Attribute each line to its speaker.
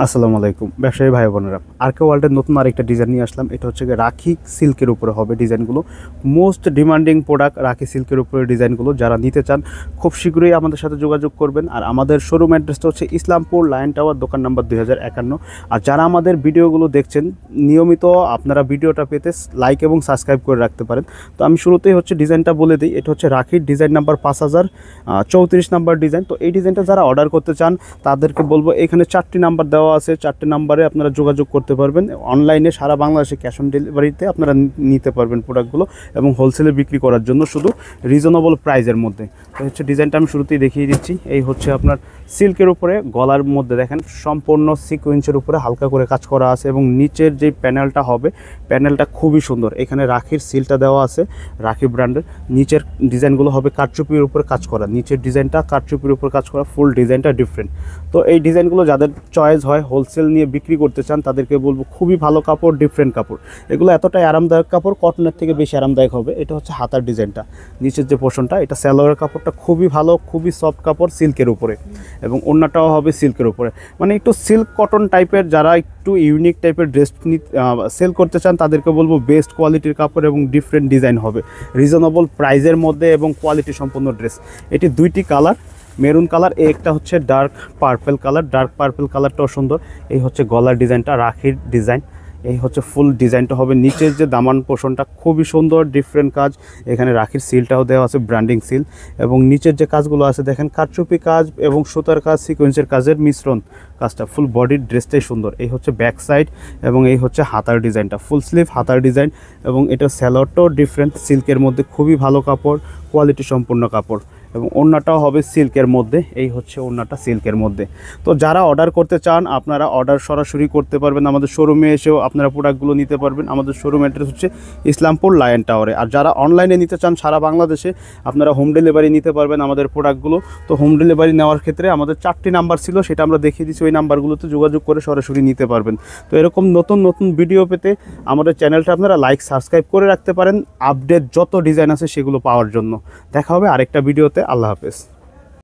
Speaker 1: আসসালামু আলাইকুম ব্যবসায়ী ভাই বোনেরা, আরকে ওয়ার্ল্ডের নতুন আরেকটা ডিজাইন নিয়ে আসলাম। এটা হচ্ছে রাখি সিল্কের উপরে হবে ডিজাইনগুলো। মোস্ট ডিমান্ডিং প্রোডাক্ট রাখি সিল্কের উপরে ডিজাইনগুলো। যারা নিতে চান খুব শীঘ্রই আমাদের সাথে যোগাযোগ করবেন। আর আমাদের শোরুম অ্যাড্রেসটা হচ্ছে ইসলামপুর লায়ন টাওয়ার, দোকান নাম্বার 2051। আর যারা আমাদের ভিডিওগুলো দেখছেন নিয়মিত, আপনারা ভিডিওটা পেতে লাইক এবং সাবস্ক্রাইব করে রাখতে পারেন। তো আমি শুরুতেই হচ্ছে ডিজাইনটা বলে দিই। এটা হচ্ছে রাখির ডিজাইন নাম্বার 5034 নাম্বার ডিজাইন। তো এই ডিজাইনটা যারা অর্ডার করতে চান তাদেরকে বলবো, এখানে 4টি নাম্বার দেওয়া আছে, 4টে নাম্বারে আপনারা যোগাযোগ করতে পারবেন। অনলাইনে সারা বাংলাদেশে ক্যাশ অন ডেলিভারিতে আপনারা নিতে পারবেন প্রোডাক্টগুলো, এবং হোলসেলে বিক্রি করার জন্য শুধু রিজনেবল প্রাইজের মধ্যে। তো হচ্ছে ডিজাইনটা আমি শুরুতেই দেখিয়ে দিচ্ছি। এই হচ্ছে আপনার সিল্কের উপরে, গলার মধ্যে দেখেন সম্পূর্ণ সিকোয়েন্সের উপরে হালকা করে কাজ করা আছে, এবং নিচের যে প্যানেলটা হবে প্যানেলটা খুবই সুন্দর। এখানে রাখির সিলটা দেওয়া আছে, রাখি ব্র্যান্ডের। নিচের ডিজাইনগুলো হবে কারচুপির উপর কাজ করা, নিচের ডিজাইনটা কারচুপির উপর কাজ করা, ফুল ডিজাইনটা ডিফারেন্ট। তো এই ডিজাইনগুলো যাদের চয়েস হয়, হোলসেল নিয়ে বিক্রি করতে চান, তাদেরকে বলবো খুবই ভালো কাপড়, ডিফারেন্ট কাপড়। এগুলো এতটাই আরামদায়ক কাপড়, কটনের থেকে বেশি আরামদায়ক হবে। এটা হচ্ছে হাতার ডিজাইনটা, নিচের যে পোর্শনটা, এটা স্যালোয়ারের কাপড়টা খুবই ভালো, খুবই সফট কাপড় সিল্কের উপরে, এবং ওড়নাটাও হবে সিল্কের উপরে। মানে একটু সিল্ক কটন টাইপের, যারা একটু ইউনিক টাইপের ড্রেস সেল করতে চান তাদেরকে বলবো বেস্ট কোয়ালিটির কাপড় এবং ডিফারেন্ট ডিজাইন হবে রিজনেবল প্রাইজের মধ্যে, এবং কোয়ালিটি সম্পন্ন ড্রেস। এটি দুইটি কালার, মেরুন কালার, একটা হচ্ছে dark purple colour. Dark purple কালারটাও সুন্দর। এই হচ্ছে গলার ডিজাইনটা, রাখির ডিজাইন। এই হচ্ছে ফুল ডিজাইনটা হবে। নিচের যে দামান পোর্শনটা খুবই সুন্দর, ডিফারেন্ট কাজ। এখানে রাখির সিলটাও দেওয়া আছে, ব্র্যান্ডিং সিল। এবং নিচের যে কাজগুলো আছে দেখেন, কারচুপি কাজ এবং সুতার কাজ, সিকোয়েন্সের কাজের মিশ্রণ কাজটা। ফুল বডির ড্রেসটাই সুন্দর। এই হচ্ছে ব্যাক সাইড, এবং এই হচ্ছে হাতার ডিজাইনটা, ফুল স্লিভ হাতার ডিজাইন। এবং এটা স্যালোয়ারটাও ডিফারেন্ট, সিল্কের মধ্যে খুবই ভালো কাপড়, কোয়ালিটি সম্পূর্ণ কাপড়। এবং ওড়নাটাও হবে সিল্কের মধ্যে। এই হচ্ছে ওড়নাটা সিল্কের মধ্যে। তো যারা অর্ডার করতে চান আপনারা অর্ডার সরাসরি করতে পারবেন, আমাদের শোরুমে এসেও আপনারা প্রোডাক্টগুলো নিতে পারবেন। আমাদের শোরুম অ্যাড্রেস হচ্ছে ইসলামপুর লায়ন টাওয়ারে। আর যারা অনলাইনে নিতে চান সারা বাংলাদেশে, আপনারা হোম ডেলিভারি নিতে পারবেন আমাদের প্রোডাক্টগুলো। তো হোম ডেলিভারি নেওয়ার ক্ষেত্রে আমাদের 4টি নাম্বার ছিল, সেটা আমরা দেখিয়ে দিচ্ছি। ওই নাম্বারগুলোতে যোগাযোগ করে সরাসরি নিতে পারবেন। তো এরকম নতুন নতুন ভিডিও পেতে আমাদের চ্যানেলটা আপনারা লাইক সাবস্ক্রাইব করে রাখতে পারেন, আপডেট যত ডিজাইন আছে সেগুলো পাওয়ার জন্য। দেখা হবে আরেকটা ভিডিওতে। আল্লাহ হাফেজ।